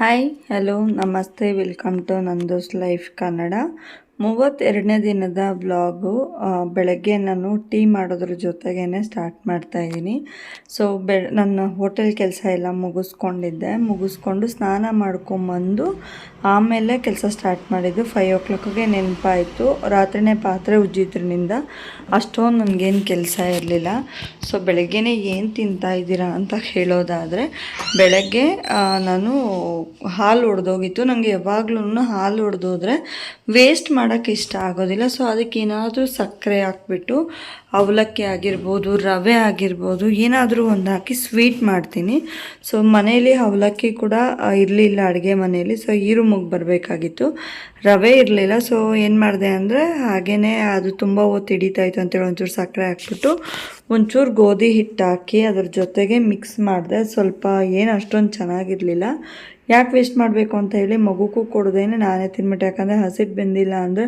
Hi hello ನಮಸ್ತೆ welcome to ನಂದೋಸ್ life Kannada 32ನೇ ದಿನದ vlog. ಬೆಳಗ್ಗೆ ನಾನು ಟೀ ಮಾಡೋದ್ರ ಜೊತೆಗೇ ಸ್ಟಾರ್ಟ್ ಮಾಡ್ತಾಯಿದ್ದೀನಿ. ಸೊ ನನ್ನ ಹೋಟೆಲ್ ಕೆಲಸ ಎಲ್ಲ ಮುಗಿಸ್ಕೊಂಡು ಸ್ನಾನ ಮಾಡ್ಕೊಂಬಂದು ಆಮೇಲೆ ಕೆಲಸ ಸ್ಟಾರ್ಟ್ ಮಾಡಿದ್ದು 5 o'clockಗೆ ನೆನಪಾಯಿತು. ರಾತ್ರಿನೇ ಪಾತ್ರೆ ಉಜ್ಜಿದ್ರಿಂದ ಅಷ್ಟೊಂದು ನನಗೇನು ಕೆಲಸ ಇರಲಿಲ್ಲ. ಸೊ ಬೆಳಗ್ಗೆನೇ ಏನು ತಿಂತಾಯಿದ್ದೀರಾ ಅಂತ ಹೇಳೋದಾದರೆ, ಬೆಳಗ್ಗೆ ನಾನು ಹಾಲು ಒಡೆದೋಗಿತ್ತು. ನನಗೆ ಯಾವಾಗ್ಲೂ ಹಾಲು ಒಡೆದೋದ್ರೆ ವೇಸ್ಟ್ ಮಾಡೋಕ್ಕೆ ಇಷ್ಟ ಆಗೋದಿಲ್ಲ. ಸೊ ಅದಕ್ಕೆ ಏನಾದರೂ ಸಕ್ಕರೆ ಹಾಕ್ಬಿಟ್ಟು ಅವಲಕ್ಕಿ ಆಗಿರ್ಬೋದು, ರವೆ ಆಗಿರ್ಬೋದು, ಏನಾದರೂ ಒಂದು ಹಾಕಿ ಸ್ವೀಟ್ ಮಾಡ್ತೀನಿ. ಸೊ ಮನೇಲಿ ಅವಲಕ್ಕಿ ಕೂಡ ಇರಲಿಲ್ಲ ಅಡುಗೆ ಮನೇಲಿ. ಸೊ ಈ ರೂಮಿಗೆ ಬರಬೇಕಾಗಿತ್ತು, ರವೆ ಇರಲಿಲ್ಲ. ಸೊ ಏನು ಮಾಡಿದೆ ಅಂದರೆ, ಹಾಗೇ ಅದು ತುಂಬ ಹೊತ್ತು ಹಿಡಿತಾಯಿತ್ತು ಅಂತೇಳಿ ಒಂಚೂರು ಸಕ್ಕರೆ ಹಾಕ್ಬಿಟ್ಟು ಒಂಚೂರು ಗೋಧಿ ಹಿಟ್ಟು ಹಾಕಿ ಅದ್ರ ಜೊತೆಗೆ ಮಿಕ್ಸ್ ಮಾಡಿದೆ. ಸ್ವಲ್ಪ ಏನು ಅಷ್ಟೊಂದು ಚೆನ್ನಾಗಿರಲಿಲ್ಲ. ಯಾಕೆ ವೇಸ್ಟ್ ಮಾಡಬೇಕು ಅಂತ ಹೇಳಿ ಮಗುಗೂ ಕೊಡ್ದೇನೆ ನಾನೇ ತಿನ್ಬಿಟ್ಟೆ. ಯಾಕಂದರೆ ಹಸಿಟ್ಟು ಬೆಂದಿಲ್ಲ ಅಂದರೆ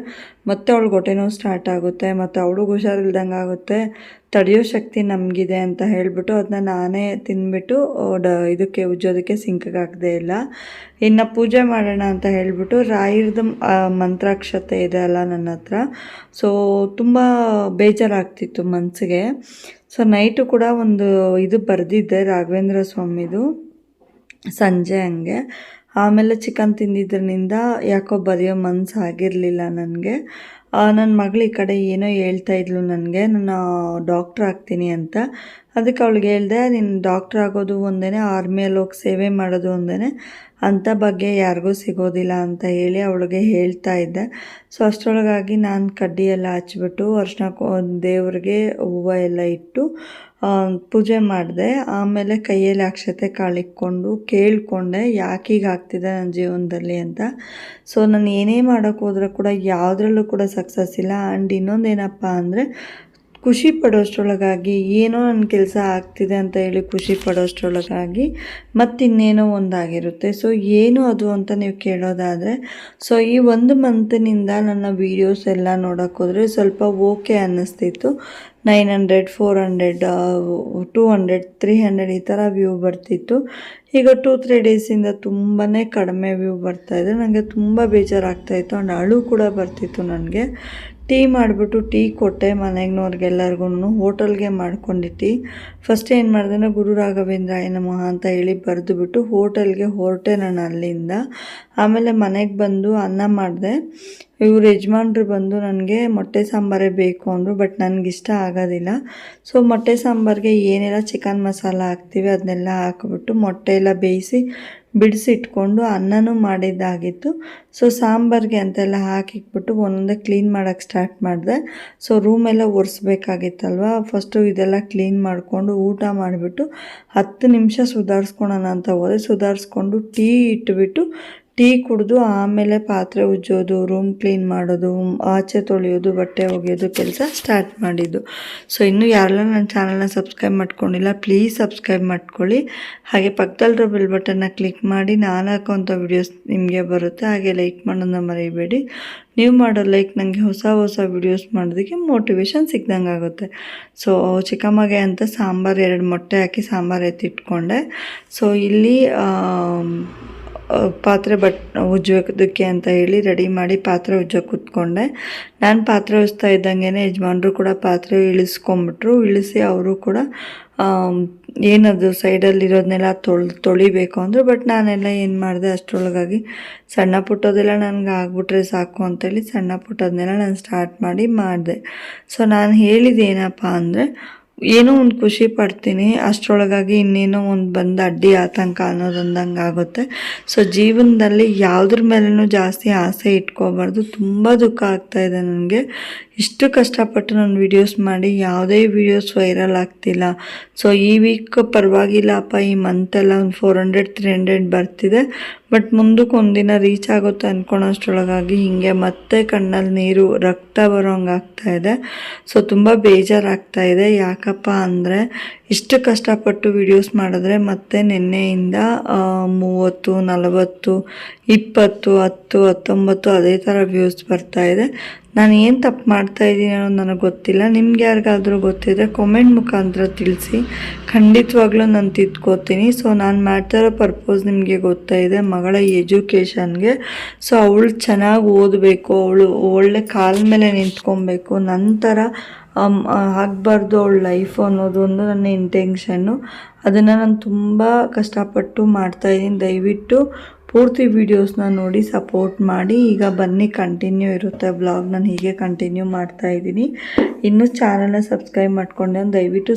ಮತ್ತೆ ಅವಳಿಗೆ ಹೊಟ್ಟೆ ನೋವು ಸ್ಟಾರ್ಟ್ ಆಗುತ್ತೆ, ಮತ್ತು ಅವಳಿಗೆ ಹುಷಾರಿಲ್ದಂಗೆ ಆಗುತ್ತೆ. ತಡೆಯೋ ಶಕ್ತಿ ನಮಗಿದೆ ಅಂತ ಹೇಳಿಬಿಟ್ಟು ಅದನ್ನ ನಾನೇ ತಿಂದ್ಬಿಟ್ಟು ಇದಕ್ಕೆ ಉಜ್ಜೋದಕ್ಕೆ ಸಿಂಕ್ಗೆ ಹಾಕದೇ ಇಲ್ಲ. ಇನ್ನು ಪೂಜೆ ಮಾಡೋಣ ಅಂತ ಹೇಳಿಬಿಟ್ಟು ರಾಯರ್ದು ಮಂತ್ರಾಕ್ಷತೆ ಇದೆ ಅಲ್ಲ ನನ್ನ ಹತ್ರ. ಸೊ ತುಂಬ ಬೇಜಾರಾಗ್ತಿತ್ತು ಮನಸ್ಸಿಗೆ. ಸೊ ನೈಟು ಕೂಡ ಒಂದು ಇದು ಬರೆದಿದ್ದೆ ರಾಘವೇಂದ್ರ ಸ್ವಾಮಿದು ಸಂಜೆ ಹಂಗೆ. ಆಮೇಲೆ ಚಿಕನ್ ತಿಂದಿದ್ದರಿಂದ ಯಾಕೋ ಬರೆಯೋ ಮನಸ್ಸು ಆಗಿರಲಿಲ್ಲ ನನಗೆ. ನನ್ನ ಮಗಳು ಈ ಕಡೆ ಏನೋ ಹೇಳ್ತಾ ಇದ್ಲು ನನಗೆ, ನಾನು ಡಾಕ್ಟ್ರ್ ಆಗ್ತೀನಿ ಅಂತ. ಅದಕ್ಕೆ ಅವಳಿಗೆ ಹೇಳಿದೆ, ನೀನು ಡಾಕ್ಟ್ರ್ ಆಗೋದು ಒಂದೇ, ಆರ್ಮಿಯಲ್ಲಿ ಹೋಗಿ ಸೇವೆ ಮಾಡೋದು ಒಂದೇ, ಅಂಥ ಬಗ್ಗೆ ಯಾರಿಗೂ ಸಿಗೋದಿಲ್ಲ ಅಂತ ಹೇಳಿ ಅವಳಿಗೆ ಹೇಳ್ತಾ ಇದ್ದೆ. ಸೊ ಅಷ್ಟರೊಳಗಾಗಿ ನಾನು ಕಡ್ಡಿ ಎಲ್ಲ ಹಚ್ಬಿಟ್ಟು ಅರ್ಶಿನ ದೇವ್ರಿಗೆ ಹೂವು ಎಲ್ಲ ಇಟ್ಟು ಪೂಜೆ ಮಾಡಿದೆ. ಆಮೇಲೆ ಕೈಯಲ್ಲಿ ಅಕ್ಷತೆ ಕಾಳಿಕ್ಕೊಂಡು ಕೇಳಿಕೊಂಡೆ ಯಾಕೆ ಹೀಗೆ ಆಗ್ತಿದೆ ನನ್ನ ಜೀವನದಲ್ಲಿ ಅಂತ. ಸೊ ನಾನು ಏನೇ ಮಾಡೋಕ್ಕೆ ಹೋದ್ರೆ ಕೂಡ ಯಾವುದ್ರಲ್ಲೂ ಕೂಡ ಸಕ್ಸಸ್ ಇಲ್ಲ. ಆ್ಯಂಡ್ ಇನ್ನೊಂದೇನಪ್ಪ ಅಂದರೆ, ಖುಷಿ ಪಡೋಷ್ಟ್ರೊಳಗಾಗಿ ಏನೋ ನನ್ನ ಕೆಲಸ ಆಗ್ತಿದೆ ಅಂತ ಹೇಳಿ ಖುಷಿ ಪಡೋಷ್ಟ್ರೊಳಗಾಗಿ ಮತ್ತಿನ್ನೇನೋ ಒಂದಾಗಿರುತ್ತೆ. ಸೊ ಏನು ಅದು ಅಂತ ನೀವು ಕೇಳೋದಾದರೆ, ಸೊ ಈ 1 ಮಂತ್ನಿಂದ ನನ್ನ ವೀಡಿಯೋಸ್ ಎಲ್ಲ ನೋಡೋಕ್ಕೋದ್ರೆ ಸ್ವಲ್ಪ ಓಕೆ ಅನ್ನಿಸ್ತಿತ್ತು. 900, 400, 200, 300 ಈ ಥರ ವ್ಯೂ ಬರ್ತಿತ್ತು. ಈಗ 2-3 ಡೇಸಿಂದ ತುಂಬಾ ಕಡಿಮೆ ವ್ಯೂ ಬರ್ತಾಯಿದೆ. ನನಗೆ ತುಂಬ ಬೇಜಾರಾಗ್ತಾಯಿತ್ತು. ಆ್ಯಂಡ್ ಅಳು ಕೂಡ ಬರ್ತಿತ್ತು ನನಗೆ. ಟೀ ಮಾಡಿಬಿಟ್ಟು ಟೀ ಕೊಟ್ಟೆ ಮನೆಗಿನವ್ರಿಗೆಲ್ಲರಿಗೂ. ಹೋಟೆಲ್ಗೆ ಮಾಡ್ಕೊಂಡಿಟ್ಟು ಫಸ್ಟ್ ಏನು ಮಾಡಿದೆ, ಗುರು ರಾಘವೇಂದ್ರಾಯ ನಮಃ ಅಂತ ಹೇಳಿ ಬರೆದುಬಿಟ್ಟು ಹೋಟೆಲ್ಗೆ ಹೊರಟೆ ನಾನು ಅಲ್ಲಿಂದ. ಆಮೇಲೆ ಮನೆಗೆ ಬಂದು ಅನ್ನ ಮಾಡಿದೆ. ಇವ್ರು ಯಜಮಾನ್ರು ಬಂದು ನನಗೆ ಮೊಟ್ಟೆ ಸಾಂಬಾರೇ ಬೇಕು ಅಂದರು, ಬಟ್ ನನಗಿಷ್ಟ ಆಗೋದಿಲ್ಲ. ಸೊ ಮೊಟ್ಟೆ ಸಾಂಬಾರಿಗೆ ಏನೆಲ್ಲ ಚಿಕನ್ ಮಸಾಲ ಹಾಕ್ತೀವಿ ಅದನ್ನೆಲ್ಲ ಹಾಕಿಬಿಟ್ಟು ಮೊಟ್ಟೆ ಎಲ್ಲ ಬೇಯಿಸಿ ಬಿಡಿಸಿಟ್ಕೊಂಡು ಅನ್ನನೂ ಮಾಡಿದ್ದಾಗಿತ್ತು. ಸೊ ಸಾಂಬಾರಿಗೆ ಅಂತೆಲ್ಲ ಹಾಕಿಟ್ಬಿಟ್ಟು ಒಂದೊಂದೇ ಕ್ಲೀನ್ ಮಾಡೋಕ್ಕೆ ಸ್ಟಾರ್ಟ್ ಮಾಡಿದೆ. ಸೊ ರೂಮೆಲ್ಲ ಒರೆಸ್ಬೇಕಾಗಿತ್ತಲ್ವ, ಫಸ್ಟು ಇದೆಲ್ಲ ಕ್ಲೀನ್ ಮಾಡಿಕೊಂಡು ಊಟ ಮಾಡಿಬಿಟ್ಟು 10 ನಿಮಿಷ ಸುಧಾರಿಸ್ಕೊಳೋಣ ಅಂತ ಹೋದೆ. ಸುಧಾರಿಸ್ಕೊಂಡು ಟೀ ಇಟ್ಬಿಟ್ಟು ಟೀ ಕುಡಿದು ಆಮೇಲೆ ಪಾತ್ರೆ ಉಜ್ಜೋದು, ರೂಮ್ ಕ್ಲೀನ್ ಮಾಡೋದು, ಆಚೆ ತೊಳೆಯೋದು, ಬಟ್ಟೆ ಒಗೆಯೋದು ಕೆಲಸ ಸ್ಟಾರ್ಟ್ ಮಾಡಿದ್ದು. ಸೊ ಇನ್ನೂ ಯಾರೆಲ್ಲ ನನ್ನ ಚಾನಲ್ನ ಸಬ್ಸ್ಕ್ರೈಬ್ ಮಾಡ್ಕೊಂಡಿಲ್ಲ, ಪ್ಲೀಸ್ ಸಬ್ಸ್ಕ್ರೈಬ್ ಮಾಡ್ಕೊಳ್ಳಿ. ಹಾಗೆ ಪಕ್ಕದಲ್ಲಿರೋ ಬೆಲ್ ಬಟನ್ನ ಕ್ಲಿಕ್ ಮಾಡಿ ನಾನು ಹಾಕೋಂಥ ವಿಡಿಯೋಸ್ ನಿಮಗೆ ಬರುತ್ತೆ. ಹಾಗೆ ಲೈಕ್ ಮಾಡೋದನ್ನ ಮರಿಬೇಡಿ. ನೀವು ಮಾಡೋ ಲೈಕ್ ನನಗೆ ಹೊಸ ವಿಡಿಯೋಸ್ ಮಾಡೋದಕ್ಕೆ ಮೋಟಿವೇಶನ್ ಸಿಕ್ದಂಗೆ ಆಗುತ್ತೆ. ಸೊ ಚಿಕ್ಕಮ್ಮಗೆ ಅಂತ ಸಾಂಬಾರು 2 ಮೊಟ್ಟೆ ಹಾಕಿ ಸಾಂಬಾರು ಎತ್ತಿಟ್ಕೊಂಡೆ. ಸೊ ಇಲ್ಲಿ ಪಾತ್ರೆ ಉಜ್ಜೋದಕ್ಕೆ ಅಂತ ಹೇಳಿ ರೆಡಿ ಮಾಡಿ ಪಾತ್ರೆ ಉಜ್ಜೋಕೆ ಕೂತ್ಕೊಂಡೆ. ನಾನು ಪಾತ್ರೆ ಉಜ್ತಾ ಇದ್ದಂಗೆ ಯಜಮಾನ್ರು ಕೂಡ ಪಾತ್ರೆ ಇಳಿಸ್ಕೊಂಬಿಟ್ರು. ಇಳಿಸಿ ಅವರು ಕೂಡ ಏನದು ಸೈಡಲ್ಲಿರೋದನ್ನೆಲ್ಲ ತೊಳಿಬೇಕು ಅಂದರು. ಬಟ್ ನಾನೆಲ್ಲ ಏನು ಮಾಡಿದೆ, ಅಷ್ಟರೊಳಗಾಗಿ ಸಣ್ಣ ಪುಟ್ಟೋದೆಲ್ಲ ನನಗೆ ಆಗ್ಬಿಟ್ರೆ ಸಾಕು ಅಂತೇಳಿ ಸಣ್ಣ ಪುಟ್ಟದನ್ನೆಲ್ಲ ನಾನು ಸ್ಟಾರ್ಟ್ ಮಾಡಿದೆ. ಸೊ ನಾನು ಹೇಳಿದ್ದೇನಪ್ಪ ಅಂದರೆ, ಏನೋ ಒಂದು ಖುಷಿ ಪಡ್ತೀನಿ, ಅಷ್ಟರೊಳಗಾಗಿ ಇನ್ನೇನೋ ಒಂದು ಬಂದು ಅಡ್ಡಿ ಆತಂಕ ಅನ್ನೋದೊಂದಂಗೆ ಆಗುತ್ತೆ. ಸೊ ಜೀವನದಲ್ಲಿ ಯಾವುದ್ರ ಮೇಲೂ ಜಾಸ್ತಿ ಆಸೆ ಇಟ್ಕೋಬಾರ್ದು. ತುಂಬ ದುಃಖ ಆಗ್ತಾಯಿದೆ ನನಗೆ. ಇಷ್ಟು ಕಷ್ಟಪಟ್ಟು ನಾನು ವೀಡಿಯೋಸ್ ಮಾಡಿ ಯಾವುದೇ ವೀಡಿಯೋಸ್ ವೈರಲ್ ಆಗ್ತಿಲ್ಲ. ಸೊ ಈ ವೀಕ್ ಪರವಾಗಿಲ್ಲಪ್ಪ, ಈ ಮಂತೆಲ್ಲ ಒಂದು 400-300 ಬರ್ತಿದೆ. ಬಟ್ ಮುಂದಕ್ಕೆ ಒಂದಿನ ರೀಚ್ ಆಗುತ್ತೆ ಅಂದ್ಕೊಳೋಷ್ಟ್ರೊಳಗಾಗಿ ಹೀಗೆ ಮತ್ತೆ ಕಣ್ಣಲ್ಲಿ ನೀರು, ರಕ್ತ ಬರೋಂಗೆ ಆಗ್ತಾಯಿದೆ. ಸೊ ತುಂಬ ಬೇಜಾರಾಗ್ತಾಯಿದೆ. ಯಾಕಪ್ಪ ಅಂದರೆ ಇಷ್ಟು ಕಷ್ಟಪಟ್ಟು ವಿಡಿಯೋಸ್ ಮಾಡಿದ್ರೆ ಮತ್ತೆ ನಿನ್ನೆಯಿಂದ 30, 40, 20, 10, 19 ಅದೇ ಥರ ವ್ಯೂಸ್ ಬರ್ತಾಯಿದೆ. ನಾನು ಏನು ತಪ್ಪು ಮಾಡ್ತಾಯಿದ್ದೀನಿ ಅನ್ನೋದು ನನಗೆ ಗೊತ್ತಿಲ್ಲ. ನಿಮ್ಗೆ ಯಾರಿಗಾದರೂ ಗೊತ್ತಿದ್ರೆ ಕಾಮೆಂಟ್ ಮುಖಾಂತರ ತಿಳಿಸಿ, ಖಂಡಿತವಾಗ್ಲೂ ನಾನು ತಿದ್ಕೋತೀನಿ. ಸೊ ನಾನು ಮಾಡ್ತಾಯಿರೋ ಪರ್ಪೋಸ್ ನಿಮಗೆ ಗೊತ್ತಾಯಿದೆ, ಮಗಳ ಎಜುಕೇಷನ್ಗೆ. ಸೊ ಅವಳು ಚೆನ್ನಾಗಿ ಓದಬೇಕು, ಅವಳು ಒಳ್ಳೆ ಕಾಲ ಮೇಲೆ ನಿಂತ್ಕೊಬೇಕು, ನಂತರ ಆಗಬಾರ್ದು ಅವಳ ಲೈಫು ಅನ್ನೋದು ಒಂದು ನನ್ನ ಇಂಟೆನ್ಷನ್ನು. ಅದನ್ನು ನಾನು ತುಂಬ ಕಷ್ಟಪಟ್ಟು ಮಾಡ್ತಾಯಿದ್ದೀನಿ. ದಯವಿಟ್ಟು ಪೂರ್ತಿ ವೀಡಿಯೋಸ್ನ ನೋಡಿ ಸಪೋರ್ಟ್ ಮಾಡಿ. ಈಗ ಬನ್ನಿ, ಕಂಟಿನ್ಯೂ ಇರುತ್ತೆ ವ್ಲಾಗ್. ನಾನು ಹೀಗೆ ಕಂಟಿನ್ಯೂ ಮಾಡ್ತಾಯಿದ್ದೀನಿ. ಇನ್ನೂ ಚಾನಲ್ನ ಸಬ್ಸ್ಕ್ರೈಬ್ ಮಾಡ್ಕೊಂಡೆ, ದಯವಿಟ್ಟು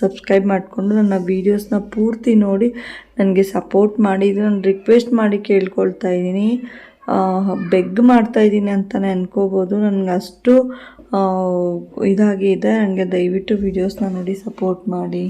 ಸಬ್ಸ್ಕ್ರೈಬ್ ಮಾಡಿಕೊಂಡು ನನ್ನ ವೀಡಿಯೋಸ್ನ ಪೂರ್ತಿ ನೋಡಿ ನನಗೆ ಸಪೋರ್ಟ್ ಮಾಡಿ. ಇದು ನಾನು ರಿಕ್ವೆಸ್ಟ್ ಮಾಡಿ ಕೇಳ್ಕೊಳ್ತಾ ಇದ್ದೀನಿ, ಬೆಗ್ ಮಾಡ್ತಾಯಿದ್ದೀನಿ ಅಂತಲೇ ಅನ್ಕೋಬೋದು. ನನಗೆ ಅಷ್ಟು ಇದಾಗಿದೆ. ನನಗೆ ದಯವಿಟ್ಟು ವೀಡಿಯೋಸ್ನ ನೋಡಿ ಸಪೋರ್ಟ್ ಮಾಡಿ.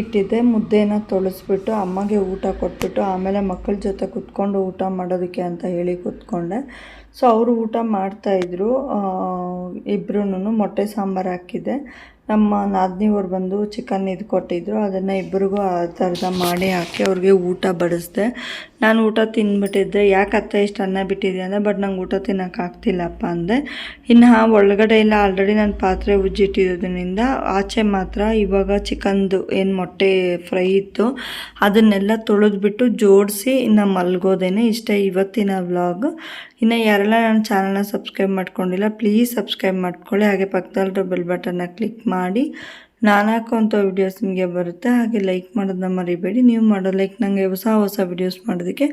ಇಟ್ಟಿದ್ದೆ. ಮುದ್ದೆನ ತೊಳೆಸ್ಬಿಟ್ಟು ಅಮ್ಮಗೆ ಊಟ ಕೊಟ್ಬಿಟ್ಟು ಆಮೇಲೆ ಮಕ್ಕಳ ಜೊತೆ ಕುತ್ಕೊಂಡು ಊಟ ಮಾಡೋದಕ್ಕೆ ಅಂತ ಹೇಳಿ ಕೂತ್ಕೊಂಡೆ. ಸೊ ಅವರು ಊಟ ಮಾಡ್ತಾಯಿದ್ರು. ಇಬ್ಬರೂ ಮೊಟ್ಟೆ ಸಾಂಬಾರು ಹಾಕಿದ್ದೆ. ನಮ್ಮ ನಾದಿನಿಯವ್ರು ಬಂದು ಚಿಕನ್ ಇದು ಕೊಟ್ಟಿದ್ದರು. ಅದನ್ನು ಇಬ್ಬರಿಗೂ ಅರ್ಧ ಮಾಡಿ ಹಾಕಿ ಅವ್ರಿಗೆ ಊಟ ಬಡಿಸ್ದೆ. ನಾನು ಊಟ ತಿಂದ್ಬಿಟ್ಟಿದ್ದೆ. ಯಾಕೆ ಅತ್ತೆ ಇಷ್ಟು ಅನ್ನ ಬಿಟ್ಟಿದ್ದೆ ಅಂದರೆ, ಬಟ್ ನಂಗೆ ಊಟ ತಿನ್ನೋಕ್ಕಾಗ್ತಿಲ್ಲಪ್ಪ ಅಂದೆ. ಇನ್ನು ಒಳಗಡೆ ಎಲ್ಲ ಆಲ್ರೆಡಿ ನಾನು ಪಾತ್ರೆ ಉಜ್ಜಿಟ್ಟಿರೋದ್ರಿಂದ ಆಚೆ ಮಾತ್ರ ಇವಾಗ ಚಿಕನ್ದು ಏನು ಮೊಟ್ಟೆ ಫ್ರೈ ಇತ್ತು ಅದನ್ನೆಲ್ಲ ತೊಳೆದ್ಬಿಟ್ಟು ಜೋಡಿಸಿ ಇನ್ನು ಮಲ್ಗೋದೇನೆ. ಇಷ್ಟೇ ಇವತ್ತಿನ ವ್ಲಾಗ್. ಇನ್ನು ಯಾರೆಲ್ಲ ನನ್ನ ಚಾನಲ್ನ ಸಬ್ಸ್ಕ್ರೈಬ್ ಮಾಡ್ಕೊಂಡಿಲ್ಲ ಪ್ಲೀಸ್ ಸಬ್ಸ್ಕ್ರೈಬ್ ಮಾಡ್ಕೊಳ್ಳಿ. ಹಾಗೆ ಪಕ್ಕದಲ್ಲಿರೋ ಬೆಲ್ ಬಟನ್ನ ಕ್ಲಿಕ್ ಮಾಡಿ ನಾನು ಹಾಕೋಂಥ ವಿಡಿಯೋಸ್ ನಿಮಗೆ ಬರುತ್ತೆ. ಹಾಗೆ ಲೈಕ್ ಮಾಡೋದನ್ನ ಮರಿಬೇಡಿ. ನೀವು ಮಾಡೋ ಲೈಕ್ ನನಗೆ ಹೊಸ ವಿಡಿಯೋಸ್ ಮಾಡೋದಕ್ಕೆ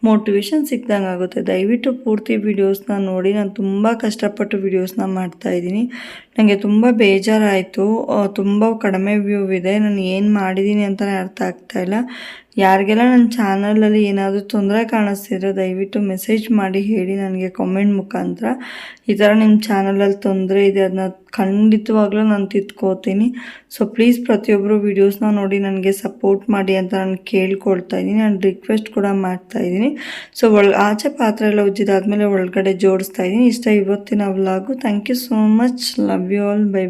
ಮೋಟಿವೇಶನ್ ಸಿಕ್ದಂಗೆ ಆಗುತ್ತೆ. ದಯವಿಟ್ಟು ಪೂರ್ತಿ ವಿಡಿಯೋಸ್ನ ನೋಡಿ. ನಾನು ತುಂಬ ಕಷ್ಟಪಟ್ಟು ವಿಡಿಯೋಸ್ನ ಮಾಡ್ತಾಯಿದ್ದೀನಿ. ನನಗೆ ತುಂಬ ಬೇಜಾರಾಯಿತು. ತುಂಬ ಕಡಿಮೆ ವ್ಯೂ ಇದೆ. ನಾನು ಏನು ಮಾಡಿದ್ದೀನಿ ಅಂತಲೇ ಅರ್ಥ ಆಗ್ತಾಯಿಲ್ಲ. ಯಾರಿಗೆಲ್ಲ ನನ್ನ ಚಾನಲಲ್ಲಿ ಏನಾದರೂ ತೊಂದರೆ ಕಾಣಿಸ್ತಿದ್ರೆ ದಯವಿಟ್ಟು ಮೆಸೇಜ್ ಮಾಡಿ ಹೇಳಿ ನನಗೆ ಕಾಮೆಂಟ್ ಮುಖಾಂತರ. ಈ ಥರ ನಿಮ್ಮ ಚಾನಲಲ್ಲಿ ತೊಂದರೆ ಇದೆ, ಅದನ್ನ ಖಂಡಿತವಾಗ್ಲೂ ನಾನು ತಿದ್ಕೋತೀನಿ. ಸೊ ಪ್ಲೀಸ್ ಪ್ರತಿಯೊಬ್ಬರು ವೀಡಿಯೋಸ್ನ ನೋಡಿ ನನಗೆ ಸಪೋರ್ಟ್ ಮಾಡಿ ಅಂತ ನಾನು ಕೇಳ್ಕೊಳ್ತಾ ಇದ್ದೀನಿ. ನಾನು ರಿಕ್ವೆಸ್ಟ್ ಕೂಡ ಮಾಡ್ತಾಯಿದ್ದೀನಿ. ಸೊ ಆಚೆ ಪಾತ್ರೆ ಎಲ್ಲ ಉಜ್ಜಿದಾದ್ಮೇಲೆ ಒಳಗಡೆ ಜೋಡಿಸ್ತಾ ಇದ್ದೀನಿ. ಇಷ್ಟ ಇವತ್ತಿನ vlog. Thank you so much. Love you all. By.